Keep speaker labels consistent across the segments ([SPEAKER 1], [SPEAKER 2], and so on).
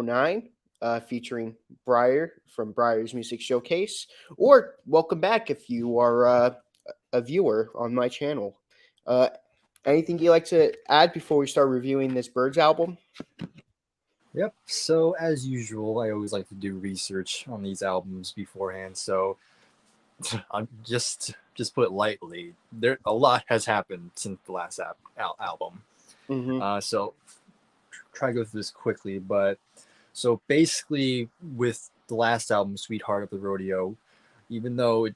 [SPEAKER 1] 9, featuring Bryer from Bryers Music Showcase, or welcome back if you are a viewer on my channel. Uh, Anything you like to add before we start reviewing this Byrds album?
[SPEAKER 2] Yep. So as usual, I always like to do research on these albums beforehand. So I'm just put it lightly, there a lot has happened since the last album.
[SPEAKER 1] Mm-hmm.
[SPEAKER 2] So try to go through this quickly, but so basically with the last album, Sweetheart of the Rodeo, even though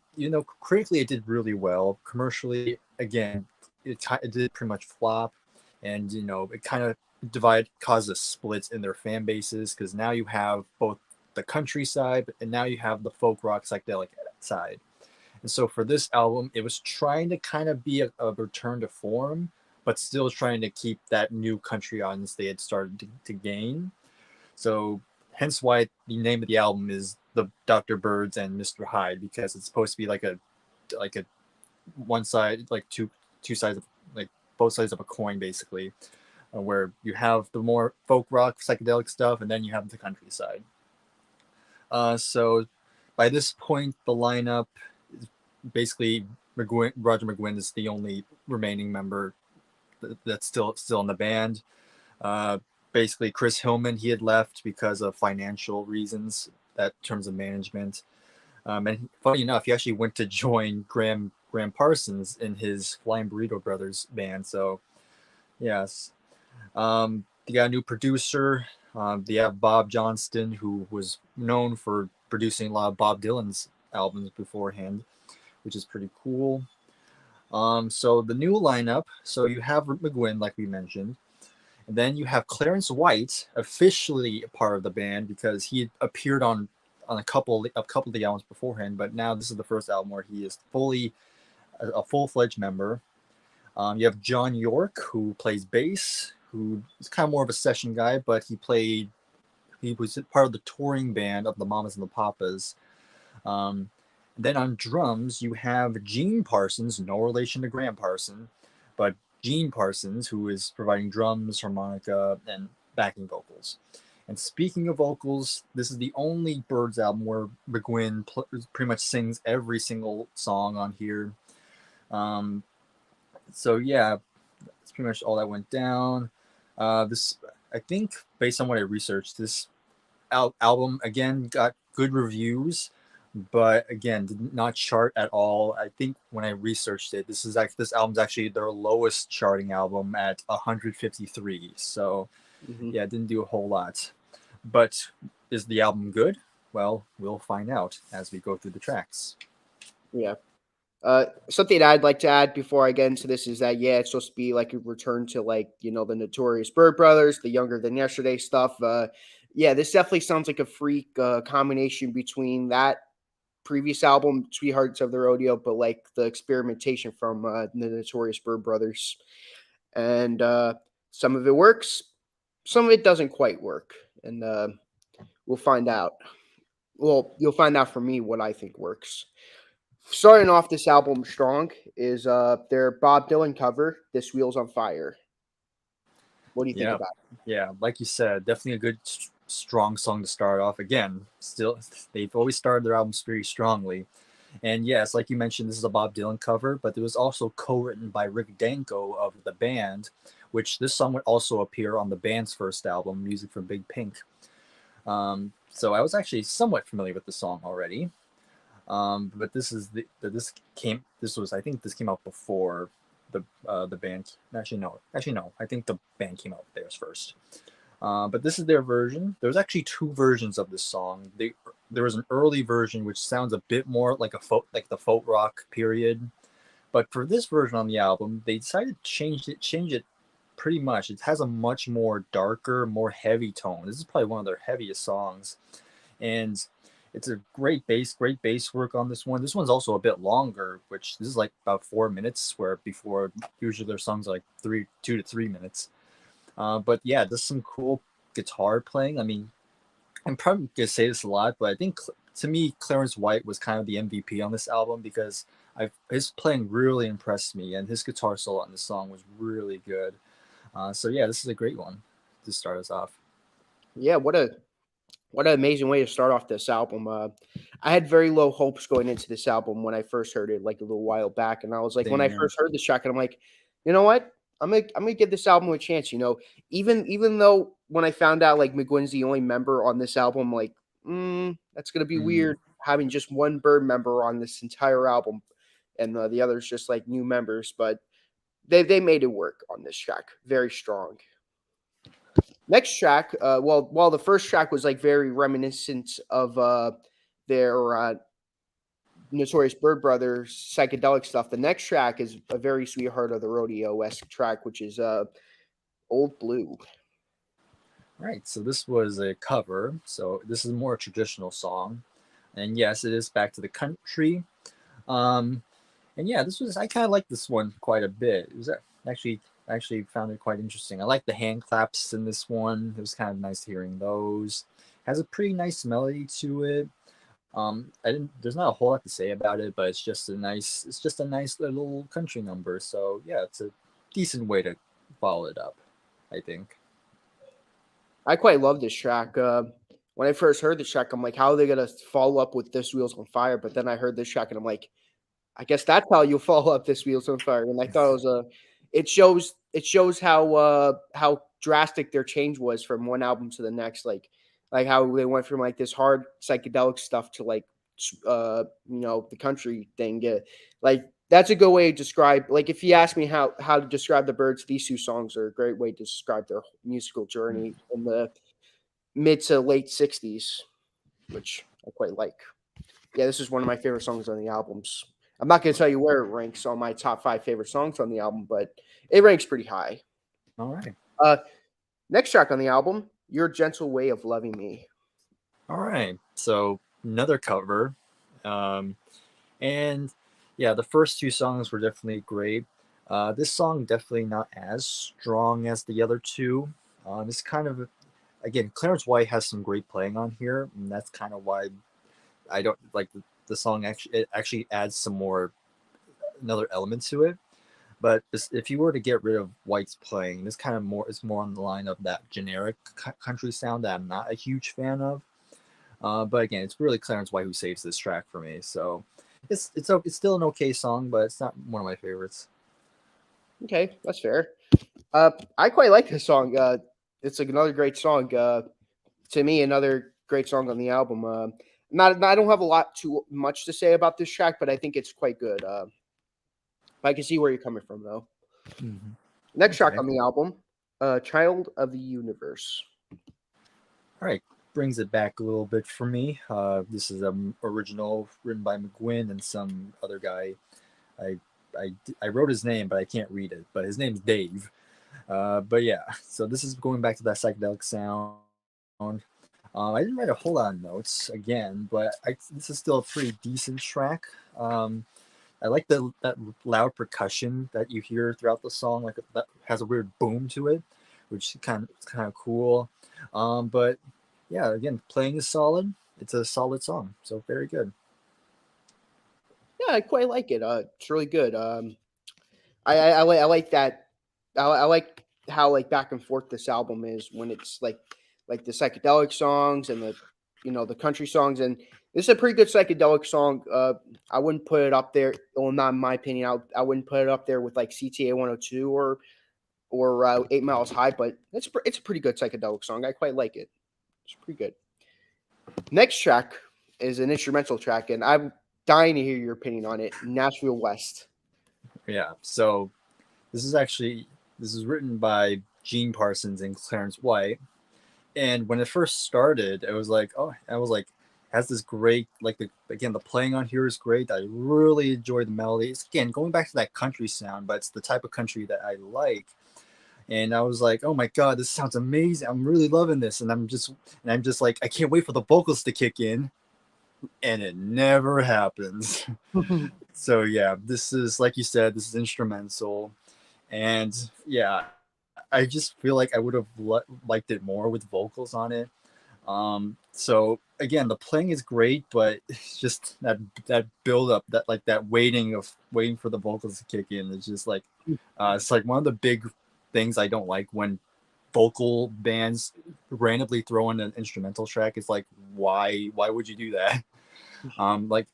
[SPEAKER 2] critically it did really well, commercially again it did pretty much flop, and it kind of caused a split in their fan bases because now you have both the countryside and now you have the folk rock psychedelic side. And so for this album, it was trying to kind of be a return to form, but still trying to keep that new country audience they had started to gain. So hence why the name of the album is the Dr. Byrds and Mr. Hyde, because it's supposed to be like a one side, like two sides of, like both sides of a coin basically, where you have the more folk rock psychedelic stuff and then you have the countryside. So by this point the lineup is basically Roger McGuinn is the only remaining member that's still in the band. Uh, Basically, Chris Hillman, he had left because of financial reasons, that in terms of management. And funny enough, he actually went to join Graham Parsons in his Flying Burrito Brothers band. So yes, they got a new producer. They have Bob Johnston, who was known for producing a lot of Bob Dylan's albums beforehand, which is pretty cool. So the new lineup. So you have McGuinn, like we mentioned. And then you have Clarence White, officially a part of the band because he had appeared on a couple of the albums beforehand, but now this is the first album where he is fully a full-fledged member. You have John York, who plays bass, who is kind of more of a session guy, but he was part of the touring band of the Mamas and the Papas. Um, then on drums, you have Gene Parsons, no relation to Graham Parsons, but Gene Parsons, who is providing drums, harmonica, and backing vocals. And speaking of vocals, this is the only Byrds album where McGuinn pretty much sings every single song on here. Um, so yeah, that's pretty much all that went down. This, I think, based on what I researched, this album again got good reviews, but again did not chart at all. I think when I researched it, this album's actually their lowest charting album at 153. So
[SPEAKER 1] Mm-hmm.
[SPEAKER 2] yeah, it didn't do a whole lot. But is the album good? Well, we'll find out as we go through the tracks.
[SPEAKER 1] Yeah. Something I'd like to add before I get into this is that yeah, it's supposed to be like a return to like the Notorious Bird Brothers, the Younger Than Yesterday stuff. Yeah, this definitely sounds like a freak combination between that previous album, Sweethearts of the Rodeo, but like the experimentation from the Notorious Bird Brothers, and some of it works, some of it doesn't quite work, and we'll find out. Well, you'll find out from me what I think works. Starting off this album strong is their Bob Dylan cover, "This Wheel's on Fire." What do you think
[SPEAKER 2] Yeah,
[SPEAKER 1] about
[SPEAKER 2] yeah, like you said, definitely a good strong song to start off. Again, still they've always started their albums pretty strongly. And yes, like you mentioned, this is a Bob Dylan cover, but it was also co-written by Rick Danko of the band, which this song would also appear on the band's first album, Music from Big Pink. So I was actually somewhat familiar with the song already. But this is this was, I think this came out before the band. Actually no, I think the band came out with theirs first. But this is their version. There's actually two versions of this song. There was an early version which sounds a bit more like like the folk rock period. But for this version on the album, they decided to change it pretty much. It has a much more darker, more heavy tone. This is probably one of their heaviest songs, and it's a great bass work on this one. This one's also a bit longer, which this is like about 4 minutes, where before usually their songs are like 2 to 3 minutes. But yeah, there's some cool guitar playing. I mean, I'm probably gonna say this a lot, but I think to me, Clarence White was kind of the MVP on this album because his playing really impressed me, and his guitar solo on this song was really good. So yeah, this is a great one to start us off.
[SPEAKER 1] it? Yeah, what a What an amazing way to start off this album. I had very low hopes going into this album when I first heard it, like a little while back, and I was like, when
[SPEAKER 2] Same
[SPEAKER 1] I
[SPEAKER 2] here.
[SPEAKER 1] first heard this track, and I'm like, you know what? I'm gonna give this album a chance. You know, even though when I found out like McGuinn's the only member on this album, like, that's gonna be
[SPEAKER 2] Mm.
[SPEAKER 1] weird having just one Bird member on this entire album, and the others just like new members. But they made it work on this track, very strong. Next track, while the first track was like very reminiscent of their Notorious Bird Brothers psychedelic stuff, the next track is a very Sweetheart of the Rodeo esque track, which is Old Blue.
[SPEAKER 2] Right. So this was a cover. So this is a more traditional song, and yes, it is back to the country. Um, and yeah, this was I kind of like this one quite a bit. It was actually actually found it quite interesting. I like the hand claps in this one. It was kind of nice hearing those. Has a pretty nice melody to it. I didn't. There's not a whole lot to say about it, but it's just a nice little country number. So yeah, it's a decent way to follow it up, I think.
[SPEAKER 1] I quite love this track. When I first heard this track, I'm like, how are they gonna follow up with This Wheels on Fire? But then I heard this track, and I'm like, I guess that's how you follow up This Wheels on Fire. And I thought it was a, it shows how drastic their change was from one album to the next. Like how they went from like this hard psychedelic stuff to like the country thing. Like that's a good way to describe. Like if you ask me how to describe the Byrds, these two songs are a great way to describe their musical journey in the mid to late '60s, which I quite like. Yeah, this is one of my favorite songs on the albums. I'm not going to tell you where it ranks on my top 5 favorite songs on the album, but it ranks pretty high.
[SPEAKER 2] All right.
[SPEAKER 1] Uh, Next track on the album, Your Gentle Way of Loving Me.
[SPEAKER 2] All right. So another cover. Um, and yeah, the first two songs were definitely great. This song definitely not as strong as the other two. It's kind of again, Clarence White has some great playing on here, and that's kind of why I don't like the song. Actually, it actually adds some more another element to it. But if you were to get rid of White's playing, this kind of more is more on the line of that generic country sound that I'm not a huge fan of. But again, it's really Clarence White who saves this track for me. So it's still an okay song, but it's not one of my favorites.
[SPEAKER 1] Okay, that's fair. I quite like this song. It's like another great song. To me, another great song on the album. I don't have a lot too much to say about this track, but I think it's quite good. I can see where you're coming from, though.
[SPEAKER 2] Mm-hmm.
[SPEAKER 1] Next track
[SPEAKER 2] Okay.
[SPEAKER 1] on the album, Child of the Universe.
[SPEAKER 2] All right, brings it back a little bit for me. This is an original written by McGuinn and some other guy. I, I wrote his name, but I can't read it. But his name's Dave. But yeah, so this is going back to that psychedelic sound. I didn't write a whole lot of notes again, but this is still a pretty decent track. I like that loud percussion that you hear throughout the song, like that has a weird boom to it, which it's kind of cool. But yeah, again, playing is solid. It's a solid song, so very good.
[SPEAKER 1] Yeah, I quite like it. It's really good. I like that. I like how like back and forth this album is when it's like the psychedelic songs and the country songs, and this is a pretty good psychedelic song. I wouldn't put it up there. Well, not in my opinion. I wouldn't put it up there with like CTA 102 or 8 Miles High, but it's a pretty good psychedelic song. I quite like it. It's pretty good. Next track is an instrumental track, and I'm dying to hear your opinion on it. Nashville West.
[SPEAKER 2] Yeah. So this is actually this is written by Gene Parsons and Clarence White. And when it first started, I was like, has this great again the playing on here is great. I really enjoy the melodies. Again, going back to that country sound, but it's the type of country that I like. And I was like, oh my god, this sounds amazing. I'm really loving this. I'm just like, I can't wait for the vocals to kick in. And it never happens. So yeah, this is like you said, this is instrumental. And yeah, I just feel like I would have liked it more with vocals on it. So again, the playing is great, but it's just that build up, that waiting for the vocals to kick in. It's just like it's like one of the big things I don't like when vocal bands randomly throw in an instrumental track. It's like, why would you do that? Um, like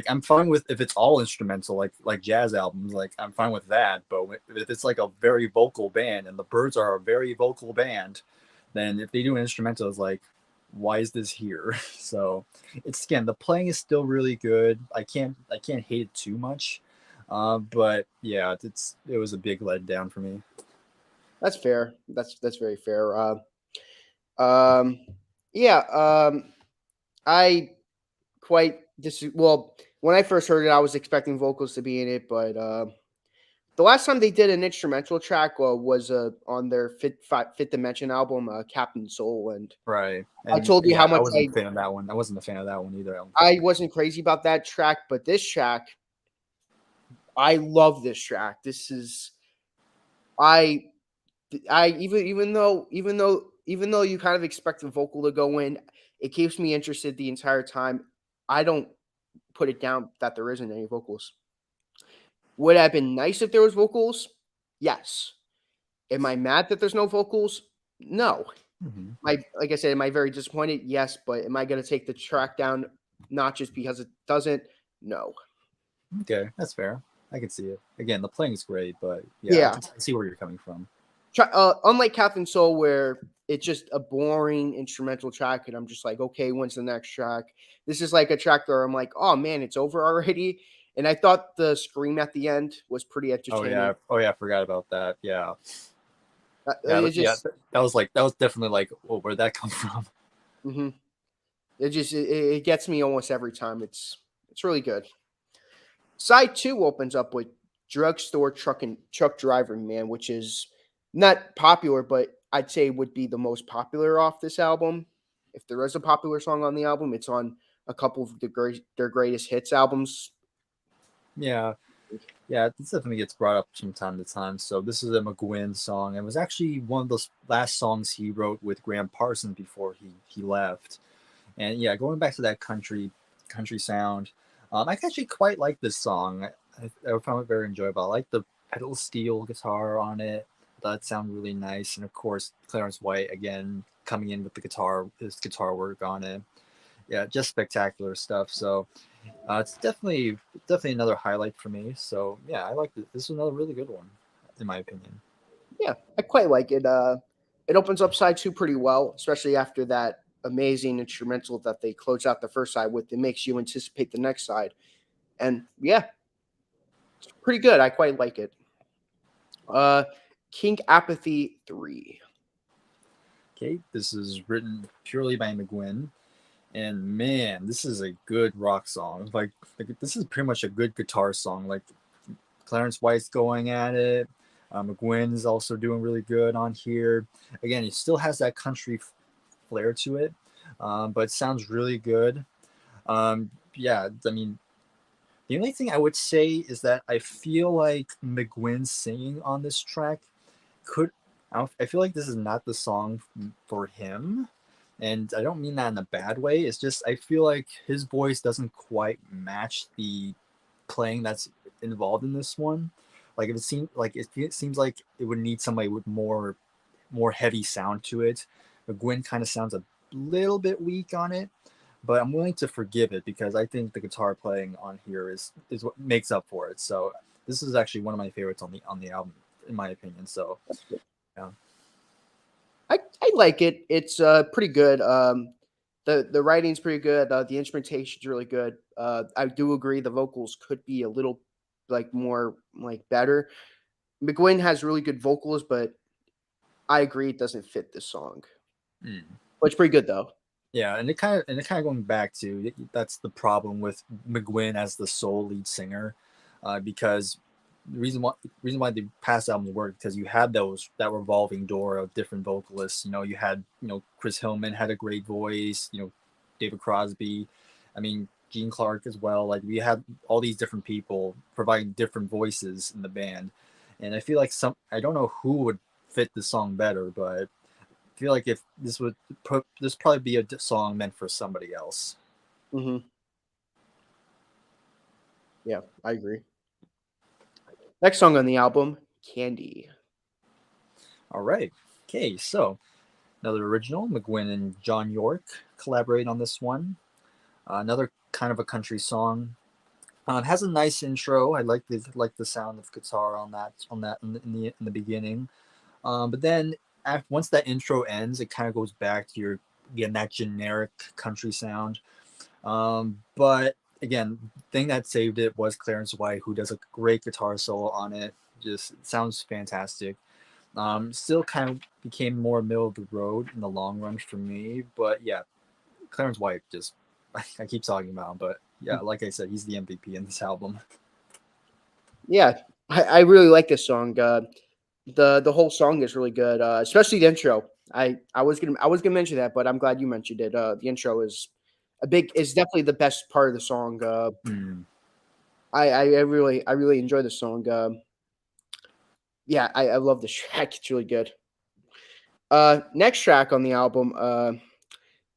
[SPEAKER 2] I'm fine with if it's all instrumental, like jazz albums, like I'm fine with that. But if it's like a very vocal band, and the Byrds are a very vocal band, then if they do an instrumental, it's like, why is this here? So it's, again, the playing is still really good. I can't hate it too much, but yeah, it was a big letdown for me.
[SPEAKER 1] That's fair. That's very fair. Um, yeah. I quite well, when I first heard it, I was expecting vocals to be in it, but the last time they did an instrumental track was on their Fifth Dimension album, Captain Soul, and
[SPEAKER 2] Right.
[SPEAKER 1] I
[SPEAKER 2] And
[SPEAKER 1] told you
[SPEAKER 2] yeah,
[SPEAKER 1] how
[SPEAKER 2] I
[SPEAKER 1] much
[SPEAKER 2] wasn't a fan of that one. I wasn't a fan of that one either, I don't think.
[SPEAKER 1] I wasn't crazy about that track, but this track, I love this track. This is I I even though you kind of expect the vocal to go in, it keeps me interested the entire time. I don't put it down that there isn't any vocals. Would it have been nice if there was vocals? Yes. Am I mad that there's no vocals? No.
[SPEAKER 2] Hmm.
[SPEAKER 1] Like I said, am I very disappointed? Yes, but am I going to take the track down not just because it doesn't? No.
[SPEAKER 2] Okay, that's fair. I can see it. Again, the playing is great, but yeah,
[SPEAKER 1] Yeah.
[SPEAKER 2] I see where you're coming from.
[SPEAKER 1] Unlike Captain Soul, where it's just a boring instrumental track, and I'm just like, okay, when's the next track? This is like a track where I'm like, oh man, it's over already. And I thought the scream at the end was pretty entertaining.
[SPEAKER 2] Oh yeah, I forgot about that. Yeah,
[SPEAKER 1] It just,
[SPEAKER 2] that was definitely like, oh, where'd that come from?
[SPEAKER 1] mhm. It gets me almost every time. It's really good. Side two opens up with drugstore truck driver man, which is not popular, but I'd say would be the most popular off this album. If there is a popular song on the album, it's on a couple of their greatest hits albums.
[SPEAKER 2] Yeah, yeah, this definitely gets brought up from time to time. So this is a McGuinn song. It was actually one of those last songs he wrote with Graham Parsons before he left. And yeah, going back to that country sound, I actually quite like this song. I found it very enjoyable. I like the pedal steel guitar on it. I thought it sounded really nice, and of course Clarence White again coming in with his guitar work on it. Yeah, just spectacular stuff. So it's definitely another highlight for me. So yeah, I like this. This is another really good one, in my opinion.
[SPEAKER 1] Yeah, I quite like it. It opens up side two pretty well, especially after that amazing instrumental that they close out the first side with. It makes you anticipate the next side, and yeah, it's pretty good. I quite like it. Uh, King Apathy 3.
[SPEAKER 2] Okay, this is written purely by McGuinn. And man, this is a good rock song. Like this is pretty much a good guitar song. Like Clarence White's going at it. McGuinn is also doing really good on here. Again, it still has that country flair to it, but it sounds really good. Yeah, I mean, the only thing I would say is that I feel like McGuinn singing on this track could. I feel like this is not the song for him, and I don't mean that in a bad way. It's just I feel like his voice doesn't quite match the playing that's involved in this one. Like if it seems like it would need somebody with more heavy sound to it. McGuinn kind of sounds a little bit weak on it, but I'm willing to forgive it because I think the guitar playing on here is what makes up for it. So this is actually one of my favorites on the album, in my opinion. So yeah.
[SPEAKER 1] I like it. It's pretty good. The writing's pretty good. The instrumentation's really good. I do agree the vocals could be a little like more like better. McGuinn has really good vocals, but I agree it doesn't fit this song.
[SPEAKER 2] Mm.
[SPEAKER 1] But it's pretty good though.
[SPEAKER 2] Yeah, and it kind of going back to that's the problem with McGuinn as the sole lead singer, because the reason why the past albums worked because you had that revolving door of different vocalists. You had Chris Hillman had a great voice. David Crosby, I mean Gene Clark as well. Like we had all these different people providing different voices in the band, and I feel like I don't know who would fit the song better, but feel like if this probably be a song meant for somebody else.
[SPEAKER 1] Hmm. Yeah, I agree. Next song on the album, Candy.
[SPEAKER 2] All right. Okay, so another original, McGuinn and John York collaborate on this one. Another kind of a country song. Has a nice intro. I like the sound of guitar on that in the beginning. But then once that intro ends, it kind of goes back to your again that generic country sound. But again, thing that saved it was Clarence White, who does a great guitar solo on it. Just it sounds fantastic. Still kind of became more middle of the road in the long run for me, but yeah, Clarence White just I keep talking about him, but yeah, like I said, he's the MVP in this album.
[SPEAKER 1] Yeah, I really like this song. The whole song is really good, especially the intro. I was gonna mention that, but I'm glad you mentioned it. The intro is definitely the best part of the song.
[SPEAKER 2] Mm.
[SPEAKER 1] I really enjoy the song. Yeah, I love this track. It's really good. Next track on the album,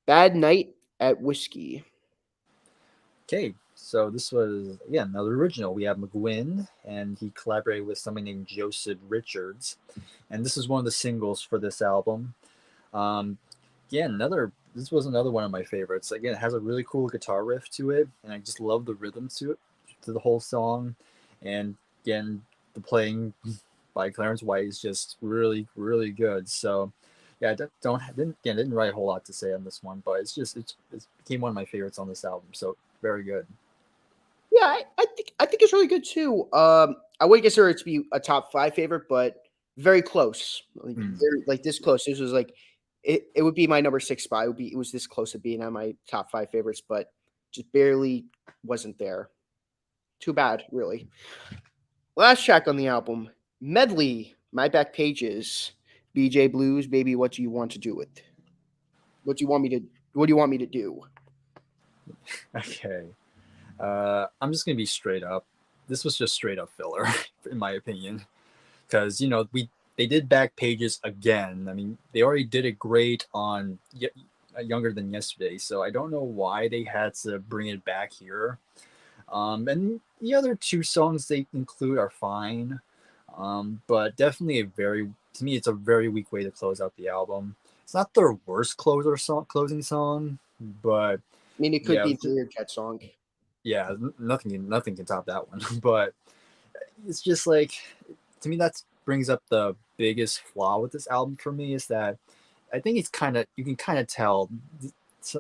[SPEAKER 1] "Bad Night at Whiskey."
[SPEAKER 2] Okay, so this was again another original. We have McGuinn, and he collaborated with somebody named Joseph Richards, and this is one of the singles for this album. Um, Again, another this was another one of my favorites. Again, it has a really cool guitar riff to it, and I just love the rhythm to it, to the whole song. And again, the playing by Clarence White is just really, really good. So, yeah, I didn't write a whole lot to say on this one, but it became one of my favorites on this album. So very good.
[SPEAKER 1] Yeah, I think it's really good too. I wouldn't consider it to be a top five favorite, but very close. Like
[SPEAKER 2] Mm.
[SPEAKER 1] very like this close. This was like it would be my number six spot. It was this close to being on my top five favorites, but just barely wasn't there. Too bad, really. Last track on the album, Medley, My Back Pages, BJ Blues, baby, what do you want to do with? What do you want me to what do you want me to do?
[SPEAKER 2] Okay. I'm just gonna be straight up. This was just straight up filler, in my opinion, because we they did back pages again. I mean, they already did it great on Younger Than Yesterday, so I don't know why they had to bring it back here. And the other two songs they include are fine, but definitely a very to me it's a very weak way to close out the album. It's not their worst closing song, but
[SPEAKER 1] I mean, it could
[SPEAKER 2] yeah,
[SPEAKER 1] be the Learjet song.
[SPEAKER 2] yeah, nothing can top that one. But it's just like to me that brings up the biggest flaw with this album for me is that I think it's kind of you can kind of tell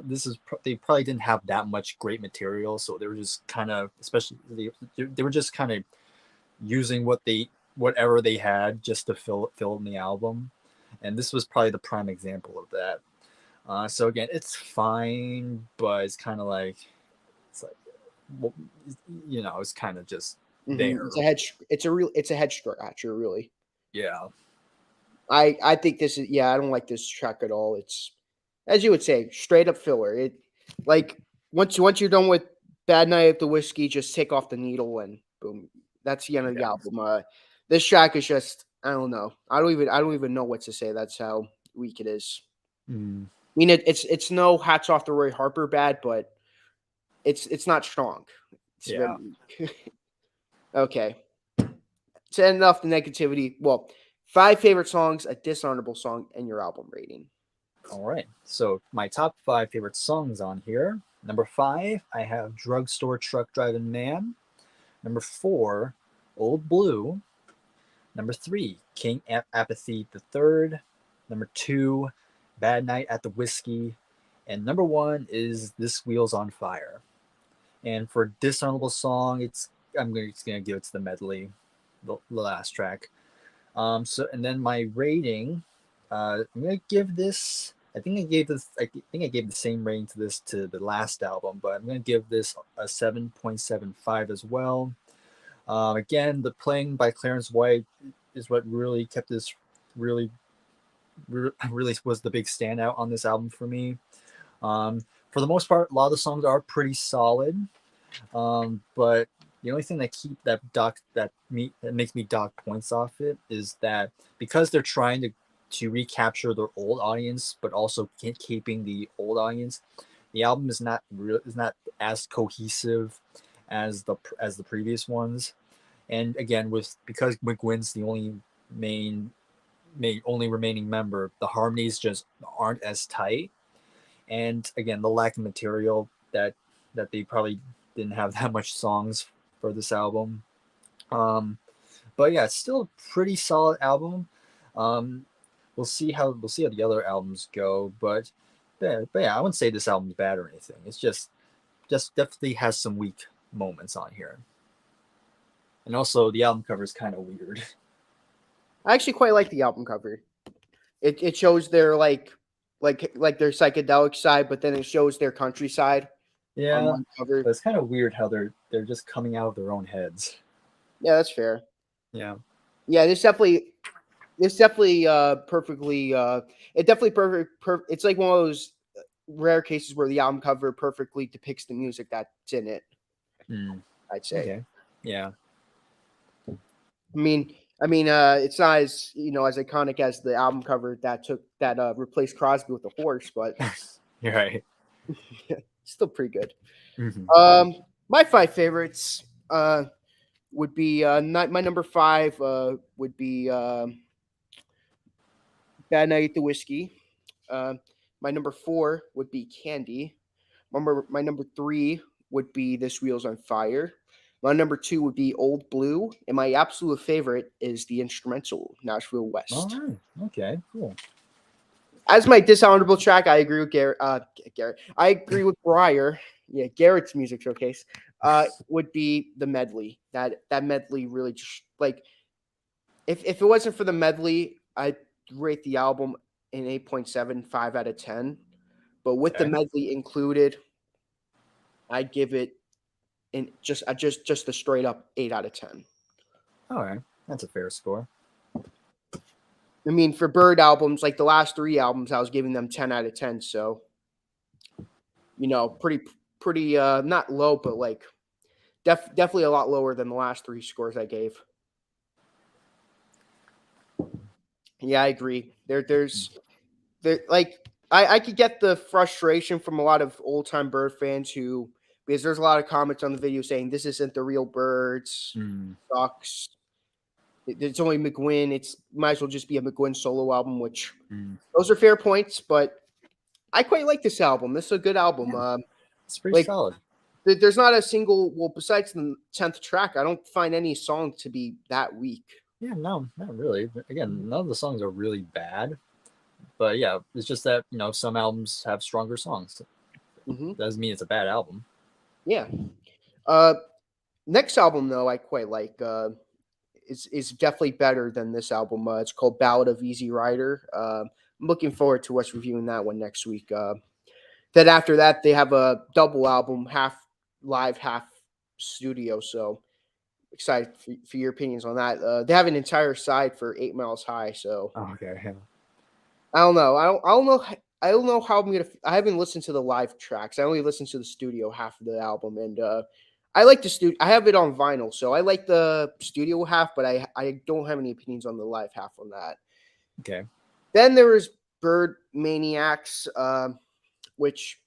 [SPEAKER 2] this is they probably didn't have that much great material, so they were just kind of especially they were just kind of using whatever they had just to fill in the album, and this was probably the prime example of that. So again, it's fine, but it's kind of like it's like well, it's kind of just there.
[SPEAKER 1] It's a head scratcher, really.
[SPEAKER 2] Yeah.
[SPEAKER 1] I think this is yeah. I don't like this track at all. It's as you would say, straight up filler. It like once you're done with Bad Night at the Whiskey, just take off the needle and boom, that's the end of the
[SPEAKER 2] Yeah.
[SPEAKER 1] album. This track is just I don't know. I don't even know what to say. That's how weak it is.
[SPEAKER 2] Mm,
[SPEAKER 1] I mean, it's no hats off to Roy Harper bad, but it's not strong. It's very
[SPEAKER 2] yeah.
[SPEAKER 1] weak. Okay, to end off the negativity. Well, five favorite songs, a dishonorable song, and your album rating.
[SPEAKER 2] All right. So my top five favorite songs on here. Number five, I have Drugstore Truck Driving Man. Number four, Old Blue. Number three, King Apathy the Third. Number two, Bad Night at the Whiskey. And number one is This Wheel's on Fire. And for dishonorable song, just gonna give it to the medley, the last track. So and then my rating, I'm gonna give this. I think I gave this. I think I gave the same rating to this to the last album, but I'm gonna give this a 7.75 as well. Again, the playing by Clarence White is what really kept this really, really was the big standout on this album for me. For the most part, a lot of the songs are pretty solid. But the only thing that makes me dock points off it is that because they're trying to recapture their old audience, but also keeping the old audience, the album is not as cohesive as the previous ones. And again, with because McGuinn's the only main only remaining member, the harmonies just aren't as tight, and again, the lack of material that they probably didn't have that much songs for this album. But yeah, it's still a pretty solid album. Um, we'll see how the other albums go, but yeah, I wouldn't say this album's bad or anything. It's just definitely has some weak moments on here, and also the album cover is kind of weird.
[SPEAKER 1] I actually quite like the album cover. It shows their like their psychedelic side, but then it shows their countryside on
[SPEAKER 2] Yeah,
[SPEAKER 1] one cover.
[SPEAKER 2] but it's kind of weird how they're just coming out of their own heads.
[SPEAKER 1] Yeah, that's fair.
[SPEAKER 2] Yeah.
[SPEAKER 1] Yeah, this definitely perfectly it definitely it's like one of those rare cases where the album cover perfectly depicts the music that's in it,
[SPEAKER 2] Mm,
[SPEAKER 1] I'd say.
[SPEAKER 2] okay. Yeah.
[SPEAKER 1] I mean, it's not as as iconic as the album cover that replaced Crosby with the horse, but
[SPEAKER 2] You're right.
[SPEAKER 1] still pretty good.
[SPEAKER 2] Hmm.
[SPEAKER 1] My five favorites would be not my number five would be Bad Night at the Whiskey. Uh, my number four would be Candy. My number three would be This Wheel's on Fire. My number two would be Old Blue, and my absolute favorite is the instrumental Nashville
[SPEAKER 2] All
[SPEAKER 1] West.
[SPEAKER 2] right. Okay. Cool.
[SPEAKER 1] As my dishonorable track, I agree with Garrett. Garrett, I agree with Breyer. Yeah, Garrett's music showcase would be the medley. That medley really just like if it wasn't for the medley, I'd rate the album an 8.75 out of 10. But with the
[SPEAKER 2] Okay.
[SPEAKER 1] medley included, I'd give it just a straight up 8 out of 10.
[SPEAKER 2] All right. That's a fair score.
[SPEAKER 1] I mean, for Bird albums, like the last three albums, I was giving them 10 out of 10. So, pretty not low, but like definitely a lot lower than the last three scores I gave. Yeah, I agree. There like I could get the frustration from a lot of old time Bird fans who because there's a lot of comments on the video saying this isn't the real Birds,
[SPEAKER 2] Mm,
[SPEAKER 1] sucks. It's only McGuinn. It's might as well just be a McGuinn solo album, which
[SPEAKER 2] mm.
[SPEAKER 1] those are fair points, but I quite like this album. This is a good album.
[SPEAKER 2] Yeah, it's pretty
[SPEAKER 1] Like
[SPEAKER 2] solid.
[SPEAKER 1] there's not a single besides the 10th track, I don't find any song to be that weak.
[SPEAKER 2] Yeah, no, not really. Again, none of the songs are really bad, but yeah, it's just that some albums have stronger songs.
[SPEAKER 1] Hmm.
[SPEAKER 2] Doesn't mean it's a bad album.
[SPEAKER 1] Yeah. Uh, Next album though, I quite like. Is definitely better than this album. It's called Ballad of Easy Rider. I'm looking forward to us reviewing that one next week. Then after that, they have a double album, half live, half studio. So excited for your opinions on that. They have an entire side for 8 Miles High. So
[SPEAKER 2] Oh, okay. Yeah.
[SPEAKER 1] I don't know. I don't know. I don't know how I'm gonna. I haven't listened to the live tracks. I only listened to the studio half of the album, and I like the studio. I have it on vinyl, so I like the studio half, but I don't have any opinions on the live half on that.
[SPEAKER 2] Okay.
[SPEAKER 1] Then there was Bird Maniacs, which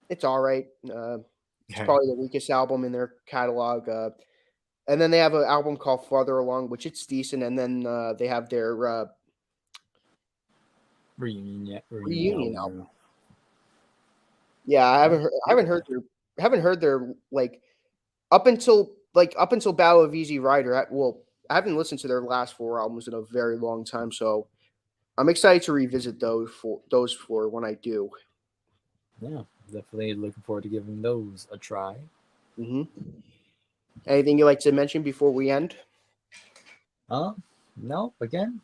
[SPEAKER 1] it's all right. It's
[SPEAKER 2] Okay.
[SPEAKER 1] probably the weakest album in their catalog. And then they have an album called Farther Along, which it's decent. And then they have their
[SPEAKER 2] Reunion. Yeah. Reunion
[SPEAKER 1] reunion
[SPEAKER 2] album.
[SPEAKER 1] album. Yeah, I
[SPEAKER 2] Yeah.
[SPEAKER 1] haven't heard. I haven't heard their like up until Battle of Easy Rider. I haven't listened to their last four albums in a very long time, so I'm excited to revisit those four when I do.
[SPEAKER 2] Yeah. Definitely looking forward to giving those a try.
[SPEAKER 1] Hmm. Anything you like to mention before we end?
[SPEAKER 2] No. Again,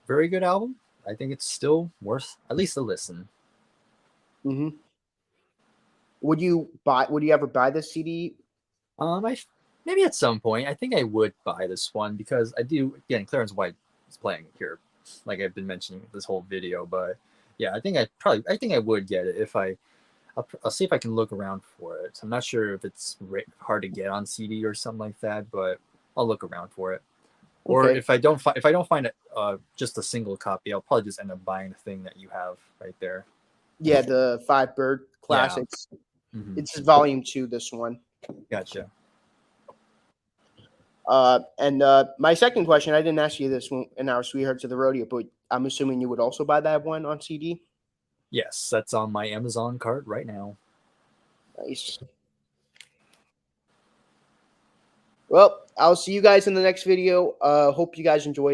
[SPEAKER 2] very good album. I think it's still worth at least a listen.
[SPEAKER 1] Hmm. Would you ever buy this CD?
[SPEAKER 2] I maybe at some point I think I would buy this one because I do. Again, Clarence White is playing here, like I've been mentioning this whole video. But yeah, I think I would get it if I'll see if I can look around for it. I'm not sure if it's hard to get on CD or something like that, but I'll look around for it. Or
[SPEAKER 1] Okay.
[SPEAKER 2] if I don't find it, just a single copy, I'll probably just end up buying the thing that you have right there.
[SPEAKER 1] Yeah, the Five Bird
[SPEAKER 2] Yeah.
[SPEAKER 1] Classics.
[SPEAKER 2] Hmm.
[SPEAKER 1] It's volume 2, this one.
[SPEAKER 2] Gotcha.
[SPEAKER 1] And my second question, I didn't ask you this in our Sweethearts of the Rodeo, but I'm assuming you would also buy that one on CD.
[SPEAKER 2] Yes, that's on my Amazon cart right now.
[SPEAKER 1] Nice. Well, I'll see you guys in the next video. Hope you guys enjoyed.